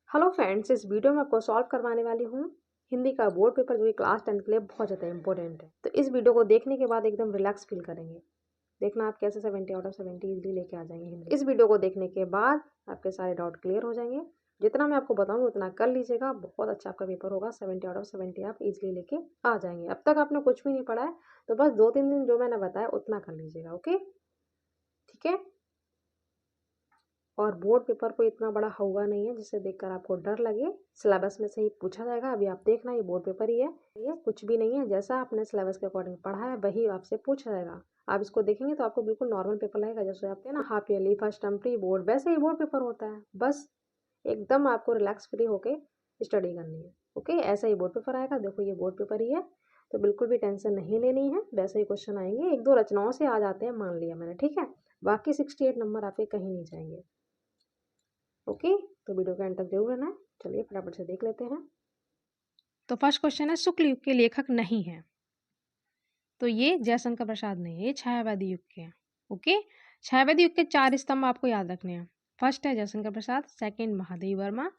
Hello friends, इस video में आपको सॉल्व करवाने वाली हूँ हिंदी का बोर्ड पेपर जो कि क्लास 10 के लिए बहुत ज़्यादा इंपॉर्टेंट है। तो इस वीडियो को देखने के बाद एकदम रिलैक्स फील करेंगे। देखना आप कैसे 70 आउट ऑफ 70 इजीली लेके आ जाएंगे हिंदी। इस वीडियो को देखने के बाद आपके सारे डाउट क्लियर हो जाएंगे। जितना मैं आपको बताऊंगी उतना कर लीजिएगा, बहुत अच्छा आपका पेपर होगा। 70 आउट ऑफ 70 आप इजीली लेके आ जाएंगे। अब तक आपने कुछ भी नहीं पढ़ा है तो बस 2-3 दिन जो मैंने बताया उतना कर लीजिएगा। ओके, ठीक है। और बोर्ड पेपर को इतना बड़ा होगा नहीं है जिसे देखकर आपको डर लगे। सिलेबस में से ही पूछा जाएगा। अभी आप देखना, ये बोर्ड पेपर ही है, ये कुछ भी नहीं है। जैसा आपने सिलेबस के अकॉर्डिंग पढ़ा है वही आपसे पूछा जाएगा। आप इसको देखेंगे तो आपको बिल्कुल नॉर्मल पेपर लगेगा, जैसे आपके ना half yearly, first term, pre board, वैसे ही बोर्ड पेपर होता है। बस एकदम आपको रिलैक्स फ्री होके स्टडी करनी है। ओके, ऐसा ही बोर्ड पेपर आएगा। देखो ये बोर्ड पेपर ही है, तो बिल्कुल भी टेंशन नहीं लेनी है। वैसे ही क्वेश्चन आएंगे, 1-2 रचनाओं से आ जाते हैं, मान लिया मैंने, ठीक है। बाकी 68 नंबर आपके कहीं नहीं जाएंगे। ओके, तो वीडियो के एंड तक जरूर रहना है। चलिए फटाफट से देख लेते हैं। तो फर्स्ट क्वेश्चन है, शुक्ल युग के लेखक नहीं है। तो ये जयशंकर प्रसाद नहीं है, ये छायावादी युग के हैं। ओके, छायावादी युग के 4 स्तंभ आपको याद रखने हैं। फर्स्ट है जयशंकर प्रसाद, सेकंड महादेवी वर्मा,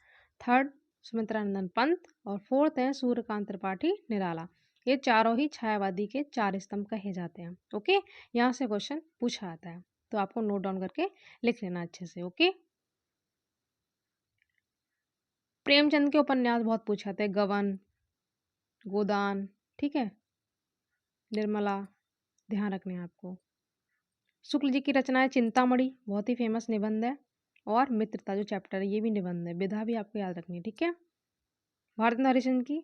थर्ड सुमित्रानंदन पंत और फोर्थ है सूर्यकांत त्रिपाठी निराला। ये चारों ही छायावादी के 4 स्तंभ कहे जाते हैं। ओके, यहाँ से क्वेश्चन पूछा आता है तो आपको नोट डाउन करके लिख लेना अच्छे से। ओके, प्रेमचंद के उपन्यास बहुत पूछे जाते हैं, गबन, गोदान, ठीक है, निर्मला, ध्यान रखने हैं आपको। शुक्ल जी की रचना है चिंतामणि, बहुत ही फेमस निबंध है, और मित्रता जो चैप्टर है ये भी निबंध है। विधा भी आपको याद रखनी है, ठीक है। भारत हरिश्चंद्र की,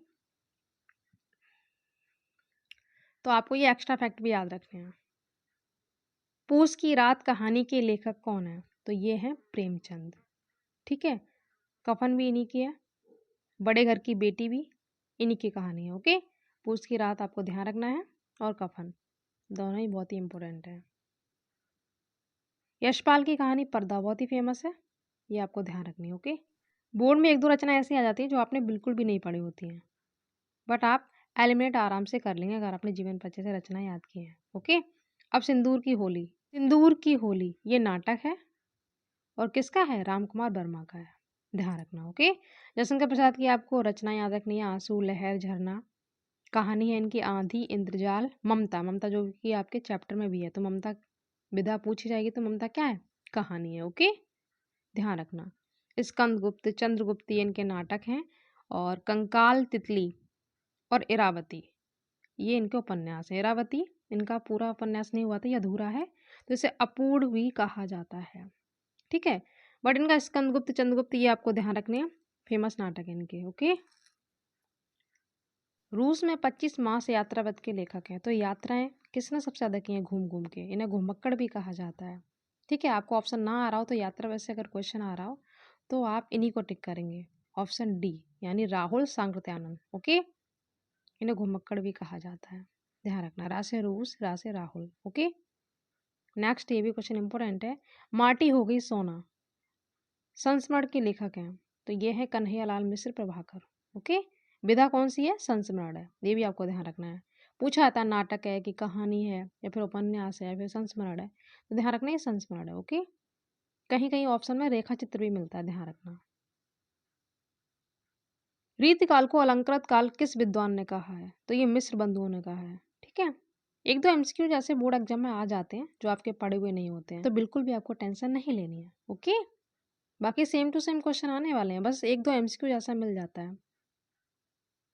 तो आपको ये एक्स्ट्रा फैक्ट भी याद रखने हैं। पूस की रात कहानी के लेखक कौन है? तो ये है प्रेमचंद, ठीक है। कफन भी इन्हीं की है, बड़े घर की बेटी भी इन्हीं की कहानी है। ओके, पूस की रात आपको ध्यान रखना है, और कफन दोनों ही बहुत ही इंपॉर्टेंट है। यशपाल की कहानी पर्दा बहुत ही फेमस है, ये आपको ध्यान रखनी है। ओके, बोर्ड में 1-2 रचना ऐसी आ जाती है जो आपने बिल्कुल भी नहीं पढ़ी होती हैं, बट आप एलिमिनेट आराम से कर लेंगे अगर आपने जीवन पर अच्छे से रचना याद की है। ओके, अब सिंदूर की होली। सिंदूर की होली ये नाटक है, और किसका है? रामकुमार वर्मा का है, ध्यान रखना। ओके, जयशंकर प्रसाद की आपको रचना याद रखनी है, आंसू, लहर, झरना। कहानी है इनकी आंधी, इंद्रजाल, ममता। ममता जो कि आपके चैप्टर में भी है, तो ममता विधा पूछी जाएगी तो ममता क्या है? कहानी है। ओके, ध्यान रखना। स्कंदगुप्त, चंद्रगुप्त ये इनके नाटक हैं, और कंकाल, तितली और इरावती ये इनके उपन्यास है। इरावती इनका पूरा उपन्यास नहीं हुआ था, ये अधूरा है, तो इसे अपूर्ण भी कहा जाता है, ठीक है। बट इनका स्कंदगुप्त, चंद्रगुप्त ये आपको ध्यान रखने हैं, फेमस नाटक है इनके। ओके, रूस में 25 मास यात्रावत के लेखक हैं। तो यात्राएं किसने सबसे ज्यादा की हैं? घूम घूम के, इन्हें घुमक्कड़ भी कहा जाता है, ठीक है। आपको ऑप्शन ना आ रहा हो तो यात्रा वैसे अगर क्वेश्चन आ रहा हो तो आप इन्हीं को टिक करेंगे, ऑप्शन डी, यानी राहुल सांकृत्यानंद। ओके, इन्हें घुमक्कड़ भी कहा जाता है, ध्यान रखना। रा से रूस, रा से राहुल। ओके, नेक्स्ट ये भी क्वेश्चन इंपॉर्टेंट है, माटी हो गई सोना संस्मरण के लेखक हैं। तो ये है कन्हैयालाल मिश्र प्रभाकर। ओके, विधा कौन सी है? संस्मरण है, ये भी आपको ध्यान रखना है। पूछा जाता है नाटक है कि कहानी है या फिर उपन्यास है या फिर संस्मरण है, तो ध्यान रखना ये संस्मरण है। ओके, कहीं कहीं ऑप्शन में रेखा चित्र भी मिलता है, ध्यान रखना। रीतिकाल को अलंकृत काल किस विद्वान ने कहा है? तो ये मिश्र बंधुओं ने कहा है, ठीक है। 1-2 एमसीक्यू जैसे बोर्ड एग्जाम में आ जाते हैं जो आपके पढ़े हुए नहीं होते हैं, तो बिल्कुल भी आपको टेंशन नहीं लेनी है। ओके, बाकी सेम टू सेम क्वेश्चन आने वाले हैं, बस 1-2 एमसीक्यू जैसा मिल जाता है।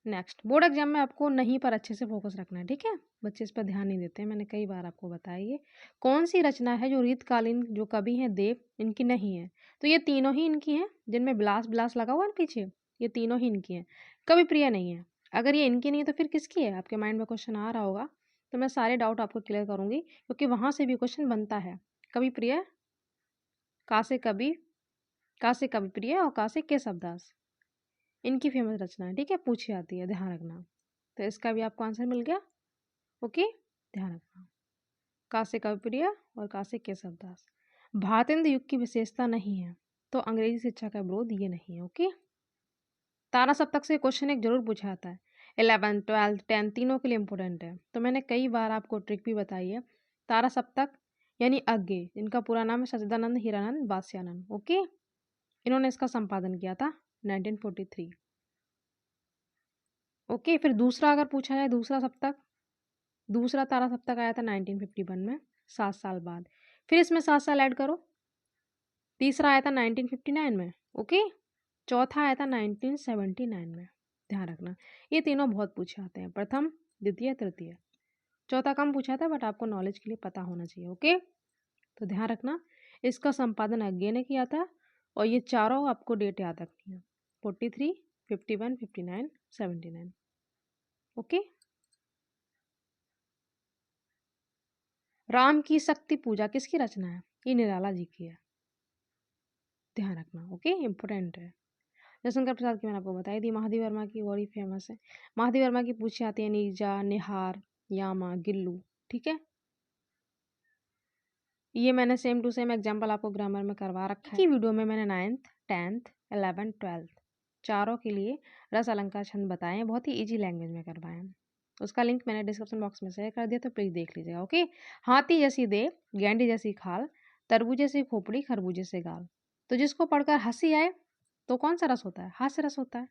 नेक्स्ट, बोर्ड एग्जाम में आपको नहीं पर अच्छे से फोकस रखना है, ठीक है। बच्चे इस पर ध्यान नहीं देते हैं, मैंने कई बार आपको बताया। ये कौन सी रचना है जो रीतकालीन जो कवि हैं देव इनकी नहीं है? तो ये तीनों ही इनकी हैं, जिनमें बिलास बिलास लगा हुआ है पीछे, ये तीनों ही इनकी हैं। कवि प्रिय नहीं है। अगर ये इनकी नहीं है तो फिर किसकी है? आपके माइंड में क्वेश्चन आ रहा होगा, तो मैं सारे डाउट आपको क्लियर करूंगी, क्योंकि वहां से भी क्वेश्चन बनता है। कवि प्रिय, का से कवि, का से कवि प्रिय और का से केशवदास, इनकी फेमस रचना है, ठीक है, पूछी जाती है, ध्यान रखना। तो इसका भी आपको आंसर मिल गया। ओके, ध्यान रखना, का से कविप्रिय और का से केशवदास। भारतेंद्र युग की विशेषता नहीं है, तो अंग्रेजी शिक्षा का विरोध ये नहीं है। ओके, तारा सप्तक से क्वेश्चन एक जरूर पूछा जाता है, 11, 12, 10 तीनों के लिए इंपॉर्टेंट है। तो मैंने कई बार आपको ट्रिक भी बताई है। तारा सप्तक यानी अज्ञे, जिनका पूरा नाम है सच्चिदानंद हीरानंद वास्यानंद। ओके, इन्होंने इसका संपादन किया था, 1943। ओके, फिर दूसरा अगर पूछा जाए, दूसरा सप्तक, दूसरा तारा सप्तक आया था 1951 में, 7 साल बाद। फिर इसमें 7 साल ऐड करो। तीसरा आया था 1959 में। ओके, चौथा आया था 1979 में। ध्यान रखना, ये तीनों बहुत पूछे आते हैं, प्रथम, द्वितीय, तृतीय। चौथा कम पूछा था, बट आपको नॉलेज के लिए पता होना चाहिए। ओके, तो ध्यान रखना, इसका संपादन अज्ञे ने किया था, और ये चारों आपको डेट याद रखनी है, 43, 51, 59, 79। ओके, राम की शक्ति पूजा किसकी रचना है? ये निराला जी की है, ध्यान रखना। ओके, इंपॉर्टेंट है। जयशंकर प्रसाद की मैंने आपको बताई दी। महादेव वर्मा की बड़ी फेमस है। महादेव वर्मा की पूछी आती है नीरजा, निहार, यामा, गिल्लू। ठीक है, ये मैंने सेम टू सेम एग्जाम्पल आपको ग्रामर में करवा रखा है। वीडियो में मैंने 9th, 10th, 11th, 12th चारों के लिए रस अलंकार छंद बताए हैं, बहुत ही इजी लैंग्वेज में करवाए हैं। उसका लिंक मैंने डिस्क्रिप्शन बॉक्स में शेयर कर दिया, तो प्लीज़ देख लीजिएगा। ओके, हाथी जैसी देह, गेंडी जैसी खाल, तरबूजे से खोपड़ी, खरबूजे से गाल। तो जिसको पढ़कर हंसी आए तो कौन सा रस होता है? हास्य रस होता है।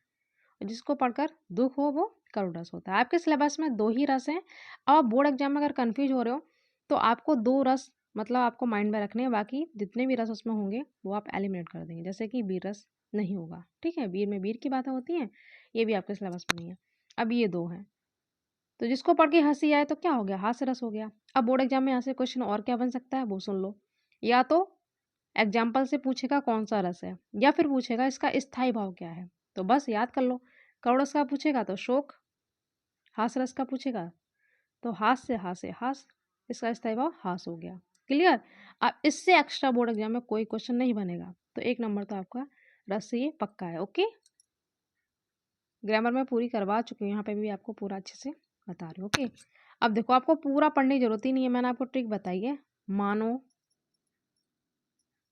और जिसको पढ़कर दुख हो वो करुण रस होता है। आपके सिलेबस में 2 ही रस हैं। अब बोर्ड एग्जाम में अगर कन्फ्यूज हो रहे हो तो आपको 2 रस मतलब आपको माइंड में रखने हैं, बाकी जितने भी रस उसमें होंगे वो आप एलिमिनेट कर देंगे। जैसे कि वीर रस नहीं होगा, ठीक है, वीर में वीर की बातें होती हैं, ये भी आपके सिलेबस में नहीं है। अब ये 2 हैं, तो जिसको पढ़ के हंसी आए तो क्या हो गया? हास्य रस हो गया। अब बोर्ड एग्जाम में यहाँ से क्वेश्चन और क्या बन सकता है वो सुन लो। या तो एग्जाम्पल से पूछेगा कौन सा रस है, या फिर पूछेगा इसका स्थायी भाव क्या है। तो बस याद कर लो, करुण रस का पूछेगा तो शोक, हास रस का पूछेगा तो हास से हास से हास, इसका स्थायी भाव हास हो गया। क्लियर? अब इससे एक्स्ट्रा बोर्ड एग्जाम में कोई क्वेश्चन नहीं बनेगा, तो 1 नंबर तो आपका रस से ये पक्का है। ओके, ग्रामर में पूरी करवा चुकी हूँ, यहाँ पे भी आपको पूरा अच्छे से बता रही हूँ। ओके, अब देखो, आपको पूरा पढ़ने की जरूरत ही नहीं है, मैंने आपको ट्रिक बताई है। मानो,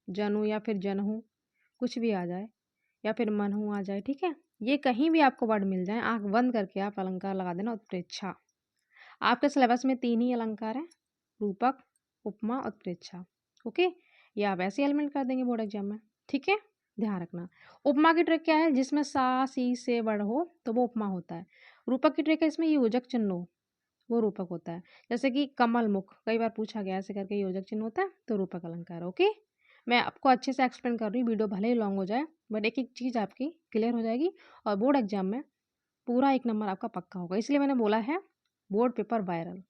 जनू या फिर जनहू कुछ भी आ जाए, या फिर मनहू आ जाए, ठीक है, ये कहीं भी आपको वर्ड मिल जाए, आंख बंद करके आप अलंकार लगा देना। उत्प्रेक्षा, आपके सिलेबस में 3 ही अलंकार हैं, रूपक, उपमा, उत्प्रेक्षा। ओके, ये आप ऐसे एलिमेंट कर देंगे बोर्ड एग्जाम में। ठीक है, ध्यान रखना। उपमा की ट्रिक क्या है? जिसमें सा, सी से वर्ड हो तो वो उपमा होता है। रूपक की ट्रिक है, इसमें योजक चिन्ह हो वो रूपक होता है। जैसे कि कमल मुख, कई बार पूछा गया, ऐसे करके योजक चिन्ह होता है, तो रूपक अलंकार। ओके, मैं आपको अच्छे से एक्सप्लेन कर रही हूँ, वीडियो भले ही लॉन्ग हो जाए, बट एक एक चीज़ आपकी क्लियर हो जाएगी, और बोर्ड एग्जाम में पूरा 1 नंबर आपका पक्का होगा। इसलिए मैंने बोला है बोर्ड पेपर वायरल,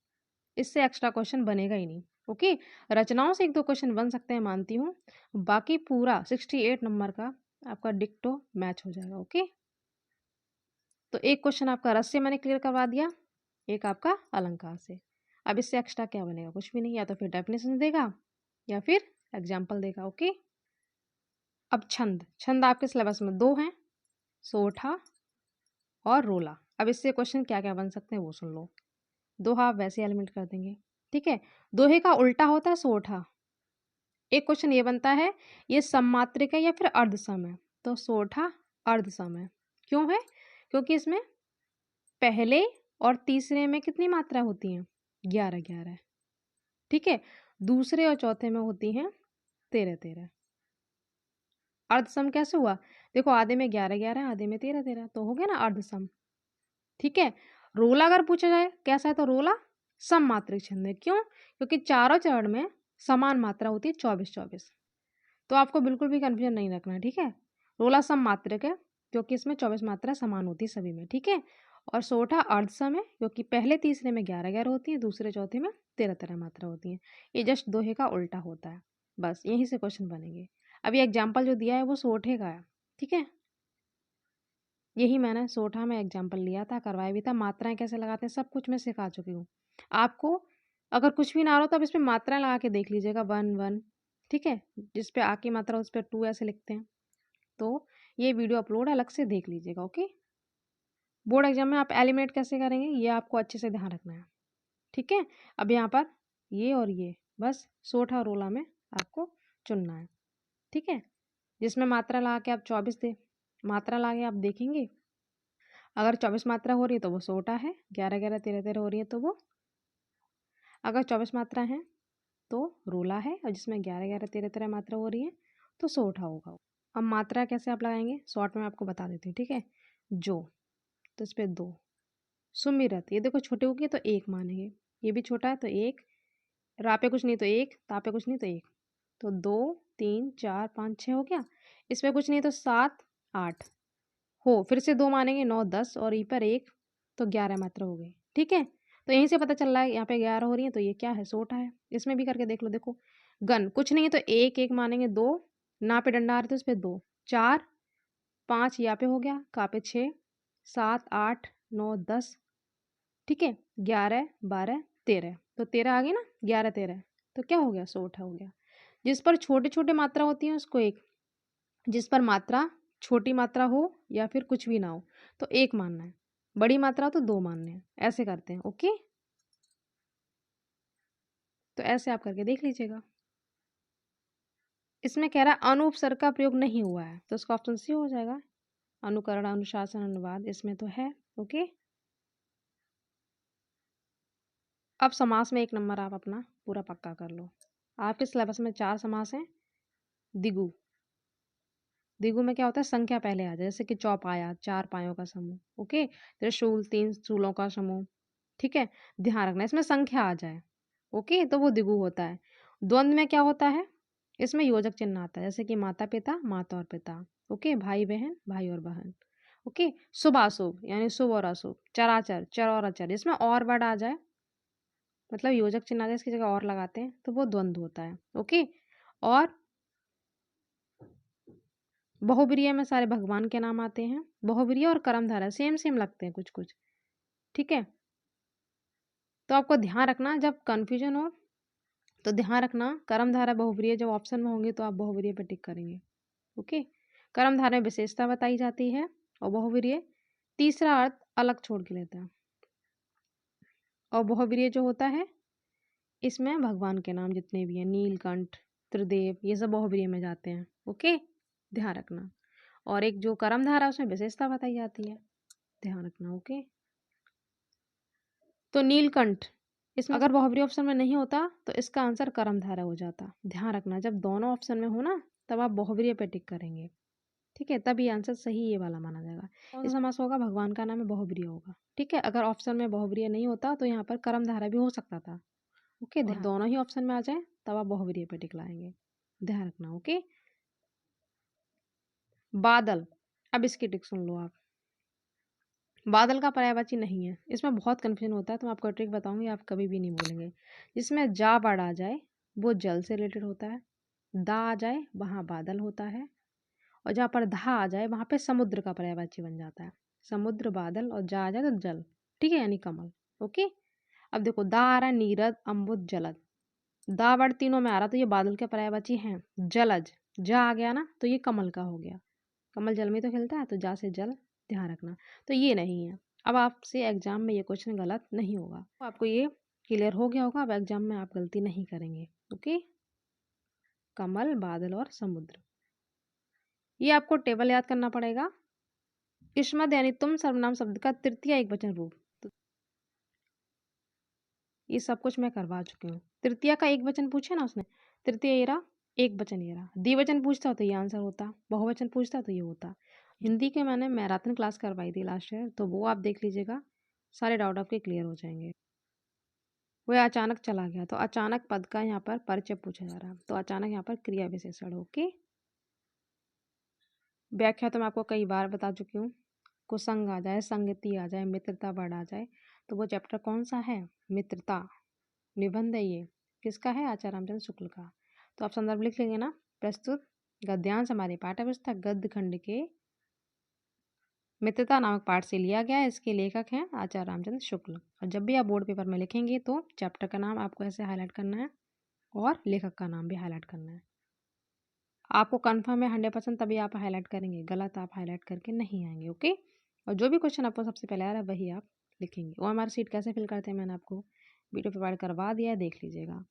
इससे एक्स्ट्रा क्वेश्चन बनेगा ही नहीं। ओके, रचनाओं से 1-2 क्वेश्चन बन सकते हैं, मानती हूँ, बाकी पूरा 68 नंबर का आपका डिक्टो मैच हो जाएगा। ओके, तो एक क्वेश्चन आपका रस से मैंने क्लियर करवा दिया, एक आपका अलंकार से। अब इससे एक्स्ट्रा क्या बनेगा? कुछ भी नहीं, या तो फिर डेफिनेशन देगा या फिर एग्जाम्पल देगा। ओके, अब छंद, छंद आपके सिलेबस में 2 हैं, सोठा और रोला। अब इससे क्वेश्चन क्या क्या बन सकते हैं वो सुन लो। दोहा आप वैसे एलिमेंट कर देंगे, ठीक है। दोहे का उल्टा होता है सोठा। एक क्वेश्चन ये बनता है, ये सममात्रिक है या फिर अर्धसम है? तो सोठा अर्धसम है। क्यों है? क्योंकि इसमें पहले और तीसरे में कितनी मात्रा होती हैं? 11-11, ठीक है। दूसरे और चौथे में होती हैं 13-13। अर्धसम कैसे हुआ? देखो, आधे में 11-11, आधे में 13-13, तो हो गया ना अर्धसम, ठीक है। रोला अगर पूछा जाए कैसा है, तो रोला सममात्रिक छंद है। क्यों? क्योंकि चारों चरण में समान मात्रा होती है 24-24। तो आपको बिल्कुल भी कंफ्यूजन नहीं रखना है, ठीक है। रोला सममात्रिक है क्योंकि इसमें 24 मात्रा समान होती है सभी में, ठीक है। और सोठा अर्धसम है क्योंकि पहले तीसरे में 11-11 होती है, दूसरे चौथे में 13-13 मात्रा होती है। ये जस्ट दोहे का उल्टा होता है, बस यहीं से क्वेश्चन बनेंगे। अभी एग्जाम्पल जो दिया है वो सोठे का है, ठीक है। यही मैंने सोठा में एग्जाम्पल लिया था, करवाया भी था। मात्राएं कैसे लगाते हैं सब कुछ मैं सिखा चुकी हूँ आपको। अगर कुछ भी ना हो तो आप इसमें मात्राएं लगा के देख लीजिएगा, 1 1, ठीक है। जिस पे आ की मात्रा उस पर 2 ऐसे लिखते हैं। तो ये वीडियो अपलोड अलग से देख लीजिएगा। ओके, बोर्ड एग्जाम में आप एलिमिनेट कैसे करेंगे ये आपको अच्छे से ध्यान रखना है, ठीक है। अब यहाँ पर ये और ये बस सोठा रोला में आपको चुनना है, ठीक है। जिसमें मात्रा लगा के आप 24 दे मात्रा ला के आप देखेंगे, अगर 24 मात्रा हो रही है तो वो सोठा है, 11-11, 13-13 हो रही है तो वो, अगर 24 मात्रा है तो रोला है, और जिसमें 11-11, 13-13 मात्रा हो रही है तो सोठा होगा। अब मात्रा कैसे आप लगाएंगे, शॉर्ट में आपको बता देती हूँ, ठीक है। जो, तो इस पे 2। सुमिरत, ये देखो छोटे हो गए तो 1 मानेंगे, ये भी छोटा है तो 1, रा पे कुछ नहीं तो 1, ता पे कुछ नहीं तो 1, तो 2 3 4 5 6 हो गया। इस पे कुछ नहीं तो 7 8 हो, फिर से 2 मानेंगे 9 10, और ई पर 1, तो 11 मात्रा हो गई, ठीक है। तो यहीं से पता चल रहा है यहाँ पे 11 हो रही है, तो ये क्या है, सोटा है। इसमें भी करके देख लो, देखो गन कुछ नहीं है तो 1 1 मानेंगे, 2 ना पे डंडा आ रहा है तो इस पे 2 4 5 यहाँ पे हो गया, का पे 6 7 8 9 10, ठीक है। 11 12 13, तो 13 आ गई ना, 11 13, तो क्या हो गया, सोठा हो गया। जिस पर छोटे छोटे मात्रा होती है उसको 1, जिस पर मात्रा छोटी मात्रा हो या फिर कुछ भी ना हो तो 1 मानना है, बड़ी मात्रा हो तो 2 मानने हैं, ऐसे करते हैं, ओके। तो ऐसे आप करके देख लीजिएगा। इसमें कह रहा है अनुपसर्ग का प्रयोग नहीं हुआ है, तो इसका ऑप्शन सी हो जाएगा, अनुकरण अनुशासन अनुवाद, इसमें तो है, ओके। अब समास में 1 नंबर आप अपना पूरा पक्का कर लो। आपके सिलेबस में 4 समास हैं। दिगु, दिगु में क्या होता है, संख्या पहले आ जाए, जैसे कि चौपाया 4 पायों का समूह, ओके। त्रिशूल 3 शूलों का समूह, ठीक है। ध्यान रखना इसमें संख्या आ जाए, ओके, तो वो दिगु होता है। द्वंद्व में क्या होता है, इसमें योजक चिन्ह आता है, जैसे कि माता पिता, माता और पिता, ओके, भाई बहन, भाई और बहन, ओके। शुभ अशुभ यानी शुभ और अशुभ, चराचर, चर और अचर, इसमें और वर्ड आ जाए, मतलब योजक चिन्ह आ जाए, इसकी जगह और लगाते हैं, तो वो द्वंद्व होता है, ओके। और बहुब्रीहि में सारे भगवान के नाम आते हैं। बहुब्रीहि और कर्मधारय सेम सेम लगते हैं कुछ कुछ, ठीक है। तो आपको ध्यान रखना, जब कंफ्यूजन हो तो ध्यान रखना, कर्मधारय बहुब्रीहि जब ऑप्शन में होंगे तो आप बहुब्रीहि पे टिक करेंगे, ओके। कर्मधारय में विशेषता बताई जाती है और बहुब्रीहि तीसरा अर्थ अलग छोड़ के लेता है। और बहुब्रीहि जो होता है इसमें भगवान के नाम जितने भी हैं, नीलकंठ, त्रिदेव, ये सब बहुब्रीहि में जाते हैं, ओके, ध्यान रखना। और एक जो कर्मधारय उसमें विशेषता बताई जाती है, ध्यान रखना, ओके। तो नीलकंठ इसमें अगर बहुब्रीहि ऑप्शन में नहीं होता तो इसका आंसर कर्मधारय हो जाता। ध्यान रखना, जब दोनों ऑप्शन में हो ना तब आप बहुब्रीहि पे टिक करेंगे, ठीक है, तब ये आंसर सही ये वाला माना जाएगा। इस समास होगा भगवान का नाम है, बहुब्रीहि होगा, ठीक है। अगर ऑप्शन में बहुब्रीहि नहीं होता तो यहाँ पर कर्मधारय भी हो सकता था, ओके। और दोनों ही ऑप्शन में आ जाए तब आप बहुब्रीहि पे टिक लाएंगे, ध्यान रखना, ओके। बादल, अब इसकी ट्रिक सुन लो आप। बादल का पर्यायवाची नहीं है, इसमें बहुत कंफ्यूजन होता है, तो मैं आपको ट्रिक बताऊंगी, आप कभी भी नहीं भूलेंगे। जिसमें जा बाढ़ आ जाए वो जल से रिलेटेड होता है, दा आ जाए वहाँ बादल होता है, और जहाँ पर धा आ जाए वहाँ पे समुद्र का पर्यायवाची बन जाता है। समुद्र, बादल, और जा आ जाए तो जल, ठीक है, यानी कमल, ओके। अब देखो दा आ रहा है, नीरद, अम्बुद, जलद, दा वर्ड तीनों में आ रहा तो ये बादल के पर्यायवाची हैं। जलज, जा आ गया ना तो ये कमल का हो गया, कमल जल में तो खिलता है, तो जा से जल, ध्यान रखना। तो ये नहीं है। अब आपसे एग्जाम में ये क्वेश्चन गलत नहीं होगा, तो आपको ये क्लियर हो गया होगा, अब एग्जाम में आप गलती नहीं करेंगे, ओके। कमल, बादल और समुद्र, ये आपको टेबल याद करना पड़ेगा। इस्मत यानी तुम सर्वनाम शब्द का तृतीय एक वचन रूप, तो ये सब कुछ मैं करवा चुकी हूँ। तृतीय का एक वचन पूछे ना उसने, तृतीय ये रहा, एक वचन ये रहा, द्विवचन पूछता तो ये आंसर होता, बहुवचन पूछता तो ये होता। हिंदी के मैंने मैराथन क्लास करवाई थी लास्ट ईयर, तो वो आप देख लीजिएगा, सारे डाउट आपके क्लियर हो जाएंगे। वह अचानक चला गया, तो अचानक पद का यहाँ पर परिचय पूछा जा रहा है, तो अचानक यहाँ पर क्रिया विशेषण, ओके। व्याख्या तो मैं आपको कई बार बता चुकी हूँ। कुसंग आ जाए, संगति आ जाए, मित्रता बढ़ आ जाए, तो वो चैप्टर कौन सा है, मित्रता। निबंध है ये, किसका है, आचार्य रामचंद्र शुक्ल का। तो आप संदर्भ लिख लेंगे ना। प्रस्तुत गद्यांश हमारे पाठ्य पुस्तक गद्य खंड के मित्रता नामक पाठ से लिया गया है। इसके लेखक हैं आचार्य रामचंद्र शुक्ल। और जब भी आप बोर्ड पेपर में लिखेंगे तो चैप्टर का नाम आपको ऐसे हाईलाइट करना है और लेखक का नाम भी हाईलाइट करना है। आपको कन्फर्म है 100%, तभी आप हाईलाइट करेंगे, गलत आप हाईलाइट करके नहीं आएंगे, ओके। और जो भी क्वेश्चन आपको सबसे पहले आ रहा है वही आप लिखेंगे। और हमारी सीट कैसे फिल करते हैं मैंने आपको वीडियो प्रोवाइड करवा दिया है, देख लीजिएगा।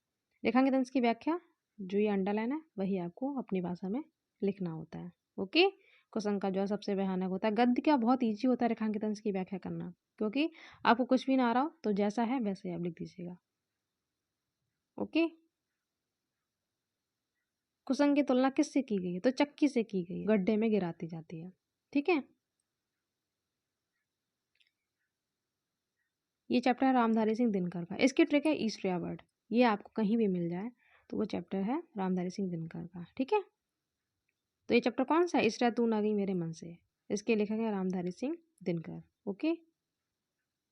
रेखांकित की व्याख्या, जो ये अंडरलाइन है वही आपको अपनी भाषा में लिखना होता है, ओके। क्वेश्चन का जो है सबसे भयानक होता है, गद्य क्या बहुत ईजी होता है रेखांकित की व्याख्या करना, क्योंकि आपको कुछ भी ना आ रहा हो तो जैसा है वैसे आप लिख दीजिएगा, ओके। कुसंग की तुलना किससे की गई है? तो चक्की से की गई है, गड्ढे में गिराती जाती है। ठीक है, ये चैप्टर है रामधारी सिंह दिनकर का। इसकी ट्रिक है ईस्ट या वर्ड, ये आपको कहीं भी मिल जाए तो वो चैप्टर है रामधारी सिंह दिनकर का। ठीक है, तो ये चैप्टर कौन सा है? इस रात तू ना गई मेरे मन से, इसके लेखक है रामधारी सिंह दिनकर। ओके,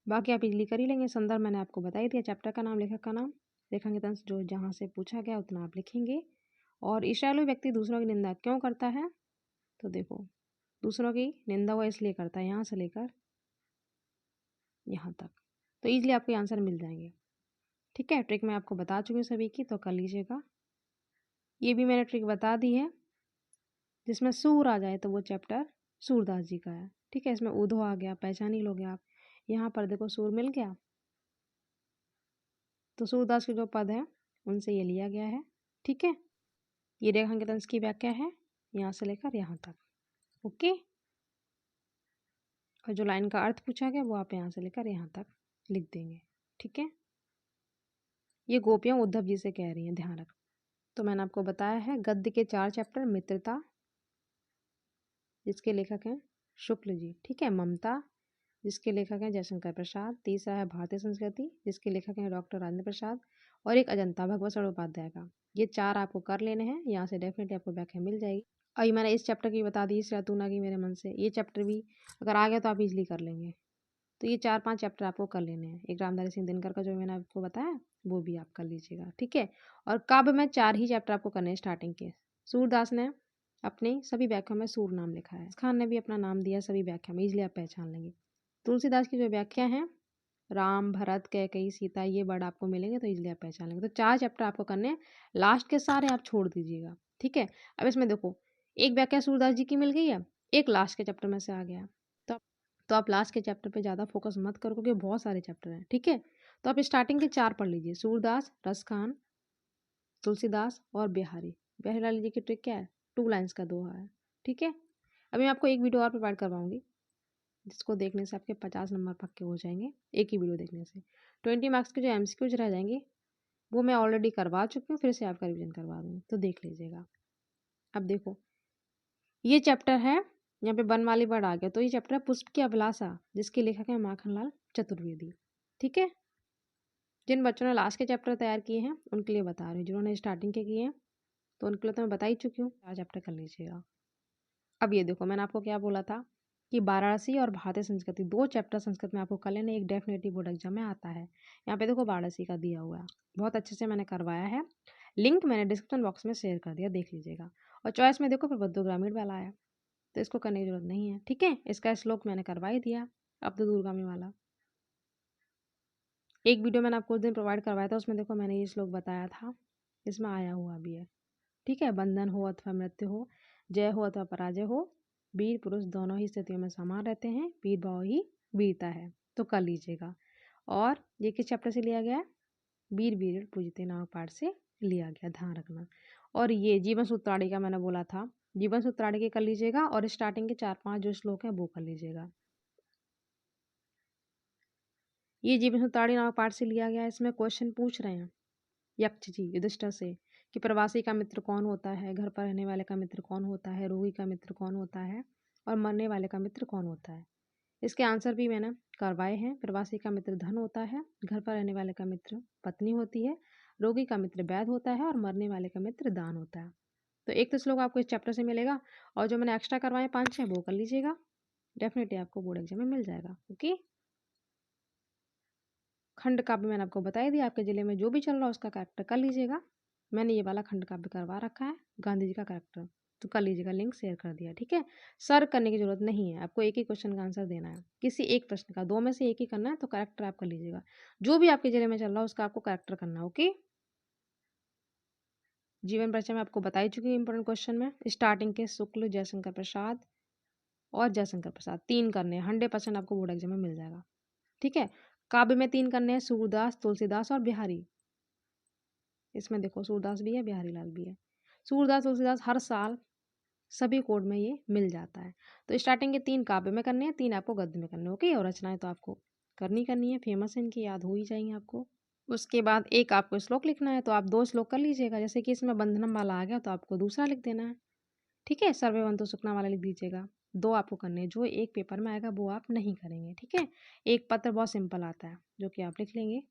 बाकी आप इजली कर ही लेंगे। संदर्भ मैंने आपको बता ही दिया, चैप्टर का नाम, लेखक का नाम, रेखांकित अंश जो जहाँ से पूछा गया उतना आप लिखेंगे। और ईर्ष्यालु व्यक्ति दूसरों की निंदा क्यों करता है? तो देखो, दूसरों की निंदा वो इसलिए करता है यहाँ से लेकर यहाँ तक, तो ईजिली आपको आंसर मिल जाएंगे। ठीक है, ट्रिक मैं आपको बता चुकी हूँ सभी की, तो कर लीजिएगा। ये भी मैंने ट्रिक बता दी है। जिसमें सूर आ जाए तो वो चैप्टर सूरदास जी का है। ठीक है, इसमें ऊधो आ गया, पहचान ही लोगे आप। यहाँ पर देखो सूर मिल गया, तो सूरदास के जो पद हैं उनसे ये लिया गया है। ठीक है, ये रेखांकित अंश की व्याख्या है यहाँ से लेकर यहाँ तक। ओके, और जो लाइन का अर्थ पूछा गया वो आप यहाँ से लेकर यहाँ तक लिख देंगे। ठीक है, ये गोपियाँ उद्धव जी से कह रही हैं, ध्यान रख। तो मैंने आपको बताया है गद्य के 4 चैप्टर, मित्रता जिसके लेखक हैं शुक्ल जी। ठीक है, ममता जिसके लेखक हैं जयशंकर प्रसाद। तीसरा है भारतीय संस्कृति जिसके लेखक हैं डॉक्टर राजेंद्र प्रसाद। और एक अजंता भगवत चट्टोपाध्याय का। ये 4 आपको कर लेने हैं, यहाँ से डेफिनेटली आपको व्याख्या मिल जाएगी। और ये मैंने इस चैप्टर की बता दी, इस रात तू ना गई मेरे मन से, ये चैप्टर भी अगर आ गया तो आप इजिली कर लेंगे। तो ये 4-5 चैप्टर आपको कर लेने हैं। एक रामधारी सिंह दिनकर का जो मैंने आपको बताया वो भी आप कर लीजिएगा। ठीक है, और काव्य में 4 ही चैप्टर आपको करने हैं स्टार्टिंग के। सूरदास ने अपनी सभी व्याख्या में सूर नाम लिखा है, खान ने भी अपना नाम दिया सभी व्याख्या में, इजिली आप पहचान लेंगे। तुलसीदास की जो व्याख्या है राम, भरत, कैकेयी, सीता, ये वर्ड आपको मिलेंगे तो इजिली आप पहचान लेंगे। तो 4 चैप्टर आपको करने हैं, लास्ट के सारे आप छोड़ दीजिएगा। ठीक है, अब इसमें देखो, एक व्याख्या सूरदास जी की मिल गई है, एक लास्ट के चैप्टर में से आ गया, तो आप लास्ट के चैप्टर पे ज़्यादा फोकस मत करो क्योंकि बहुत सारे चैप्टर हैं। ठीक है, तो आप स्टार्टिंग के 4 पढ़ लीजिए, सूरदास, रसखान, तुलसीदास और बिहारी। बिहारी जी की ट्रिक क्या है? 2 लाइन्स का दोहा है। ठीक है, अभी मैं आपको एक वीडियो और प्रोवाइड करवाऊंगी जिसको देखने से आपके 50 नंबर पक्के हो जाएंगे, एक ही वीडियो देखने से। 20 मार्क्स के जो MCQs रह जाएंगे वो मैं ऑलरेडी करवा चुकी हूँ, फिर से आपका रिविजन करवा दूँगी, तो देख लीजिएगा। अब देखो, ये चैप्टर है, यहाँ पे बनमाली वर्ड आ गया, तो ये चैप्टर है पुष्प की अभिलाषा जिसके लेखक है माखनलाल चतुर्वेदी। ठीक है, जिन बच्चों ने लास्ट के चैप्टर तैयार किए हैं उनके लिए बता रही हूँ, जिन्होंने स्टार्टिंग के किए हैं तो उनके लिए तो मैं बता ही चुकी हूँ, 4 चैप्टर कर लीजिएगा। अब ये देखो, मैंने आपको क्या बोला था कि वाराणसी और भारतीय संस्कृति 2 चैप्टर संस्कृत में आपको कर लेने, एक डेफिनेटली बोर्ड एग्जाम में आता है। यहाँ पे देखो वाराणसी का दिया हुआ है, बहुत अच्छे से मैंने करवाया है, लिंक मैंने डिस्क्रिप्शन बॉक्स में शेयर कर दिया, देख लीजिएगा। और चॉइस में देखो प्रबुद्ध ग्रामीण वाला है, तो इसको करने की जरूरत नहीं है। ठीक है, इसका श्लोक मैंने करवा ही दिया, अब तो दूरगामी वाला एक वीडियो मैंने आपको उस दिन प्रोवाइड करवाया था, उसमें देखो मैंने ये श्लोक बताया था, इसमें आया हुआ भी है। ठीक है, बंधन हो अथवा मृत्यु हो, जय हो अथवा पराजय हो, वीर पुरुष दोनों ही स्थितियों में समान रहते हैं, वीर भाव ही वीरता है, तो कर लीजिएगा। और ये किस चैप्टर से लिया गया है? वीर वीर पूजते नामक पाठ से लिया गया, ध्यान रखना। और ये जीवन सूत्राणी का मैंने बोला था, जीवन सूत्राणी के कर लीजिएगा, और स्टार्टिंग के 4-5 जो श्लोक हैं वो कर लीजिएगा। ये जीवन सूत्राणी नामक पाठ से लिया गया है। इसमें क्वेश्चन पूछ रहे हैं यक्ष जी युधिष्ठिर से कि प्रवासी का मित्र कौन होता है, घर पर रहने वाले का मित्र कौन होता है, रोगी का मित्र कौन होता है, और मरने वाले का मित्र कौन होता है। इसके आंसर भी मैंने करवाए हैं। प्रवासी का मित्र धन होता है, घर पर रहने वाले का मित्र पत्नी होती है, रोगी का मित्र वैद्य होता है, और मरने वाले का मित्र दान होता है। तो एक तो श्लोक आपको इस चैप्टर से मिलेगा, और जो मैंने एक्स्ट्रा करवाए 5-6 वो कर लीजिएगा, डेफिनेटली आपको बोर्ड एग्जाम में मिल जाएगा। ओके, खंड काव्य मैंने आपको बता ही दिया, आपके जिले में जो भी चल रहा है उसका करेक्टर कर लीजिएगा। मैंने ये वाला खंड काव्य करवा रखा है, गांधी जी का करेक्टर, तो कर लीजिएगा, लिंक शेयर कर दिया। ठीक है, सर करने की जरूरत नहीं है, आपको एक ही क्वेश्चन का आंसर देना है, किसी एक प्रश्न का, 2 में से एक ही करना है, तो करेक्टर आप कर लीजिएगा। जो भी आपके जिले में चल रहा है उसका आपको करेक्टर करना है। ओके, जीवन परिचय में आपको बता ही चुकी हूँ इंपॉर्टेंट क्वेश्चन में, स्टार्टिंग के शुक्ल, जयशंकर प्रसाद और जयशंकर प्रसाद 3 करने हैं, 100% आपको बोर्ड एग्जाम में मिल जाएगा। ठीक है, काव्य में 3 करने हैं, सूरदास, तुलसीदास और बिहारी। इसमें देखो सूरदास भी है, बिहारी लाल भी है। सूरदास, तुलसीदास हर साल सभी कोड में ये मिल जाता है। तो स्टार्टिंग के 3 काव्य में करने हैं, 3 आपको गद्य में करने हैं। ओके, और रचनाएं तो आपको करनी है, फेमस है इनकी, याद हो ही जाएंगी आपको। उसके बाद एक आपको श्लोक लिखना है, तो आप 2 श्लोक कर लीजिएगा। जैसे कि इसमें बंधनम वाला आ गया तो आपको दूसरा लिख देना है, ठीक है? सर्वे सुखना वाला लिख दीजिएगा। 2 आपको करने हैं, जो एक पेपर में आएगा वो आप नहीं करेंगे, ठीक है? एक पत्र बहुत सिंपल आता है जो कि आप लिख लेंगे,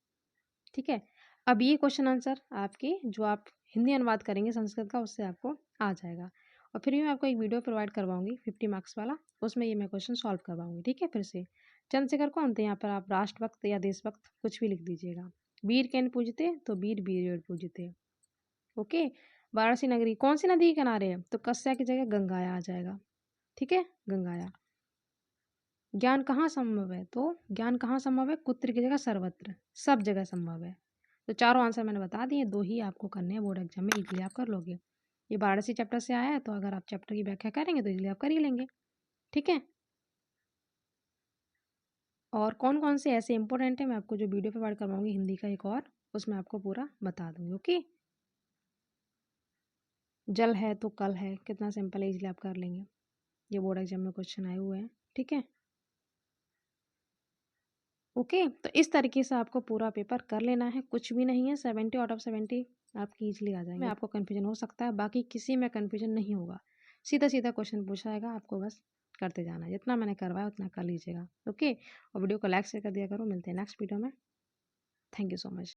ठीक है? अब ये क्वेश्चन आंसर आपके जो आप हिंदी अनुवाद करेंगे संस्कृत का, उससे आपको आ जाएगा। और फिर भी मैं आपको एक वीडियो प्रोवाइड करवाऊँगी 50 मार्क्स वाला, उसमें ये मैं क्वेश्चन सॉल्व करवाऊँगी, ठीक है? फिर से चंद्रशेखर कौन थे? यहाँ पर आप राष्ट्रभक्त या देशभक्त कुछ भी लिख दीजिएगा। वीर केन पूजते? तो वीर बीर पूजते, ओके? वाराणसी नगरी कौन सी नदी के किनारे है? तो कस्या की जगह गंगाया आ जाएगा, ठीक है? गंगाया। ज्ञान कहाँ संभव है? तो ज्ञान कहाँ संभव है? कुत्र की जगह सर्वत्र, सब जगह संभव है। तो चारों आंसर मैंने बता दिए, 2 ही आपको करने हैं बोर्ड एग्जाम में, इजीली आप कर लोगे। ये वाराणसी चैप्टर से आया है, तो अगर आप चैप्टर की व्याख्या करेंगे तो इजीली आप कर ही लेंगे, ठीक है? और कौन कौन से ऐसे इंपॉर्टेंट है, मैं आपको जो वीडियो प्रोवाइड करवाऊंगी हिंदी का एक और, उसमें आपको पूरा बता दूंगी, ओके? जल है तो कल है, कितना सिंपल है, इजीली आप कर लेंगे। ये बोर्ड एग्जाम में क्वेश्चन आए हुए हैं, ठीक है? ओके, तो इस तरीके से आपको पूरा पेपर कर लेना है, कुछ भी नहीं है, 70 आउट ऑफ 70 आपकी ईजिली आ जाएंगे। में आपको कन्फ्यूजन हो सकता है, बाकी किसी में कन्फ्यूजन नहीं होगा। सीधा सीधा क्वेश्चन पूछा जाएगा, आपको बस करते जाना है। जितना मैंने करवाया उतना कर लीजिएगा, ओके? और वीडियो को लाइक शेयर कर दिया करो। मिलते हैं नेक्स्ट वीडियो में। Thank you so much.